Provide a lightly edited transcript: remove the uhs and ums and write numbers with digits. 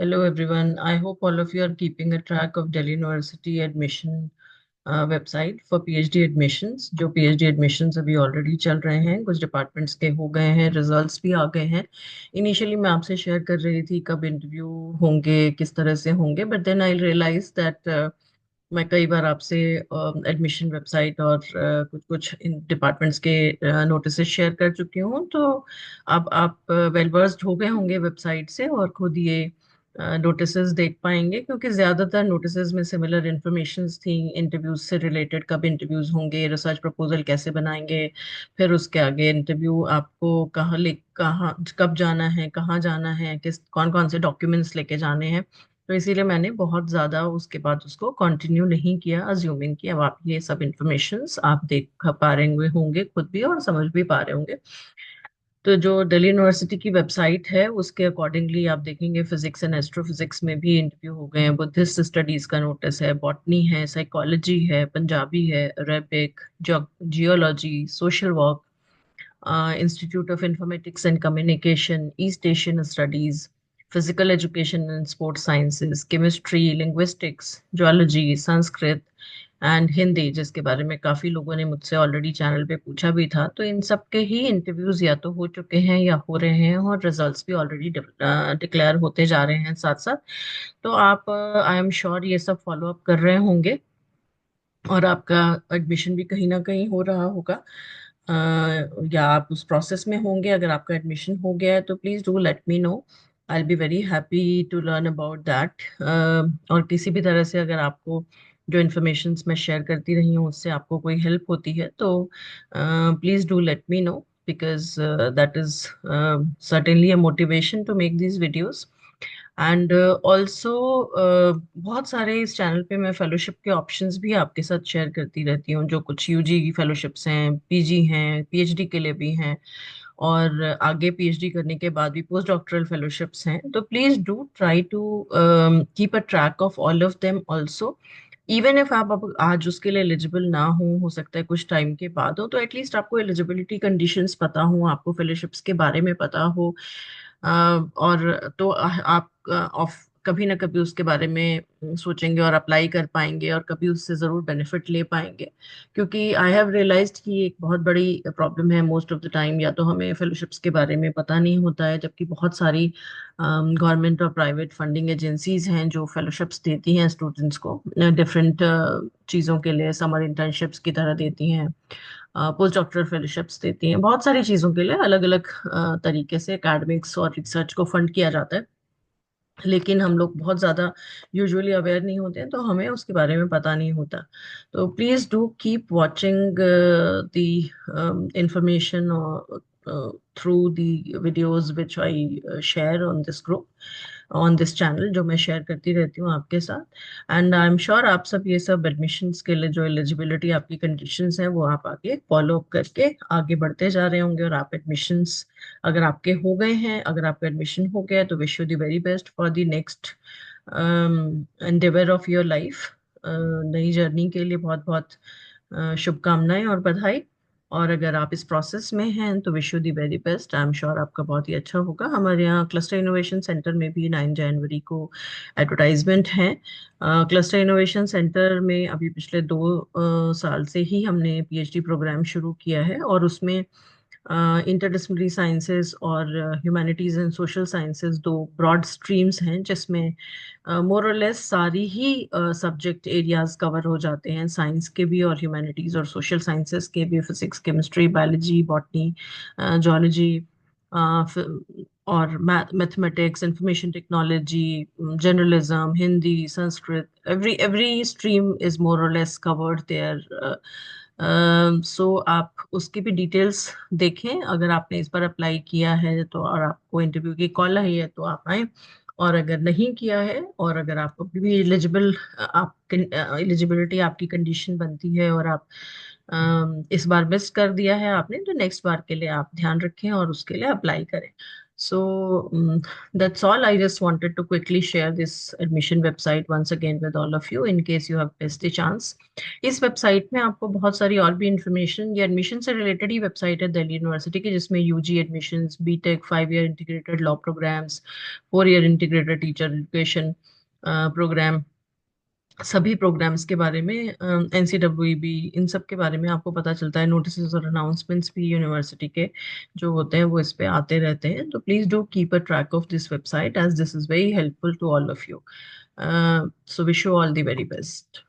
Hello everyone. I hope all of you are keeping a track of Delhi University admission website for PhD admissions. जो PhD admissions अभी already चल रहे हैं, कुछ departments के हो गए हैं, रिजल्ट्स भी आ गए हैं। इनिशियली मैं आपसे शेयर कर रही थी कब इंटरव्यू होंगे, किस तरह से होंगे, but then I realise that मैं कई बार आपसे एडमिशन वेबसाइट और कुछ कुछ इन डिपार्टमेंट्स के नोटिस शेयर कर चुकी हूँ। तो अब आप वेल वर्स्ड हो गए होंगे वेबसाइट से और खुद ये नोटिसेस देख पाएंगे, क्योंकि ज्यादातर नोटिसेस में सिमिलर इंफॉर्मेशंस थी इंटरव्यूज से रिलेटेड। कब इंटरव्यूज होंगे, रिसर्च प्रपोजल कैसे बनाएंगे, फिर उसके आगे इंटरव्यू आपको कहाँ कब जाना है, कहाँ जाना है, किस कौन कौन से डॉक्यूमेंट्स लेके जाने हैं। तो इसीलिए मैंने बहुत ज्यादा उसके बाद उसको कंटिन्यू नहीं किया, अज्यूमिंग कि अब आप ये सब इंफॉर्मेशंस आप देख पा रहे हुए होंगे खुद भी और समझ भी पा रहे होंगे। तो जो दिल्ली यूनिवर्सिटी की वेबसाइट है उसके अकॉर्डिंगली आप देखेंगे फिजिक्स एंड एस्ट्रोफिजिक्स में भी इंटरव्यू हो गए हैं, बुद्धिस्ट स्टडीज का नोटिस है, बॉटनी है, साइकोलॉजी है, पंजाबी है, Arabic, geology, social work, institute of informatics and communication, East Asian studies, physical education and sports sciences, chemistry, linguistics, zoology, Sanskrit and Hindi, जिसके बारे में काफी लोगों ने मुझसे ऑलरेडी चैनल पे पूछा भी था। तो इन सब के ही इंटरव्यूज या तो हो चुके हैं या हो रहे हैं, और रिजल्ट्स भी ऑलरेडी डिक्लेयर होते जा रहे हैं साथ साथ। तो आप आई एम श्योर ये सब फॉलो अप कर रहे होंगे और आपका एडमिशन भी कहीं ना कहीं हो रहा होगा। अ, या आप उस प्रोसेस में होंगे। अगर आपका एडमिशन हो गया है तो please do let me know. I be very happy to learn about that. और किसी भी तरह से अगर आपको जो इन्फॉर्मेशन मैं शेयर करती रही हूँ उससे आपको कोई हेल्प होती है तो please do let me no, because that is certainly a motivation to make these videos. And also बहुत सारे इस चैनल पे मैं फेलोशिप के ऑप्शंस भी आपके साथ शेयर करती रहती हूँ। जो कुछ यूजी की फेलोशिप्स हैं, पीजी हैं, पीएचडी के लिए भी हैं, और आगे पीएचडी करने के बाद भी पोस्ट डॉक्टरल फेलोशिप्स हैं। तो please do try to keep a track of all of them also. Even if आप अब आज उसके लिए एलिजिबल ना हो सकता है कुछ टाइम के बाद हो, तो एटलीस्ट आपको एलिजिबिलिटी कंडीशंस पता हो, आपको फेलोशिप्स के बारे में पता हो। और तो आप ऑफ कभी ना कभी उसके बारे में सोचेंगे और अप्लाई कर पाएंगे और कभी उससे जरूर बेनिफिट ले पाएंगे। क्योंकि आई हैव रियलाइज्ड कि एक बहुत बड़ी प्रॉब्लम है मोस्ट ऑफ द टाइम, या तो हमें फेलोशिप्स के बारे में पता नहीं होता है, जबकि बहुत सारी गवर्नमेंट और प्राइवेट फंडिंग एजेंसीज हैं जो फेलोशिप्स देती हैं स्टूडेंट्स को डिफरेंट चीज़ों के लिए। समर इंटर्नशिप्स की तरह देती हैं, पोस्ट डॉक्टरल फेलोशिप्स देती हैं, बहुत सारी चीज़ों के लिए अलग अलग तरीके से एकेडमिक्स और रिसर्च को फंड किया जाता है। लेकिन हम लोग बहुत ज़्यादा यूजुअली अवेयर नहीं होते हैं, तो हमें उसके बारे में पता नहीं होता। तो please do keep watching the information through the videos which I share on this group, on this channel, जो मैं शेयर करती रहती हूँ आपके साथ। एंड आई एम श्योर आप सब ये सब एडमिशन्स के लिए जो एलिजिबिलिटी आपकी कंडीशंस हैं वो आप आगे फॉलो अप करके आगे बढ़ते जा रहे होंगे। और आप एडमिशन्स अगर आपके हो गए हैं, अगर आपका एडमिशन हो गया है, तो wish you the very best for the next Endeavour of your life. नई जर्नी के लिए बहुत बहुत शुभकामनाएं और बधाई। और अगर आप इस प्रोसेस में हैं तो wish you the very best. I am sure आपका बहुत ही अच्छा होगा। हमारे यहाँ क्लस्टर इनोवेशन सेंटर में भी 9 जनवरी को एडवर्टाइजमेंट है। क्लस्टर इनोवेशन सेंटर में अभी पिछले 2 साल से ही हमने पीएचडी प्रोग्राम शुरू किया है, और उसमें इंटरडिसिप्लिनरी साइंसेज और ह्यूमैनिटीज एंड सोशल साइंसेज, दो ब्रॉड स्ट्रीम्स हैं जिसमें मोर और लेस सारी ही सब्जेक्ट एरियाज कवर हो जाते हैं, साइंस के भी और ह्यूमैनिटीज और सोशल साइंसेज के भी, physics, chemistry, biology, botany, zoology, और mathematics, information technology, journalism, Hindi, Sanskrit, every stream is more or less covered there. सो आप उसकी भी डिटेल्स देखें। अगर आपने इस बार अप्लाई किया है तो, और आपको इंटरव्यू की कॉल आई है तो आप आए। और अगर नहीं किया है और अगर आप अभी भी एलिजिबल, आप एलिजिबिलिटी आपकी कंडीशन बनती है और आप इस बार मिस कर दिया है आपने, तो नेक्स्ट बार के लिए आप ध्यान रखें और उसके लिए अप्लाई करें। So that's all. I just wanted to quickly share this admission website once again with all of you in case you have missed the chance. इस वेबसाइट में आपको बहुत सारी और भी इंफॉर्मेशन, ये एडमिशन से रिलेटेड ही वेबसाइट है दिल्ली यूनिवर्सिटी की, जिसमें UG admissions, B Tech 5 year integrated law programmes, 4 year integrated teacher education programme, सभी प्रोग्राम्स के बारे में, एनसीडब्ल्यूईबी, इन सब के बारे में आपको पता चलता है। नोटिस और अनाउंसमेंट्स भी यूनिवर्सिटी के जो होते हैं वो इस पे आते रहते हैं। तो please do keep a track of this website as this is very helpful to all of you. So wish you all the very best.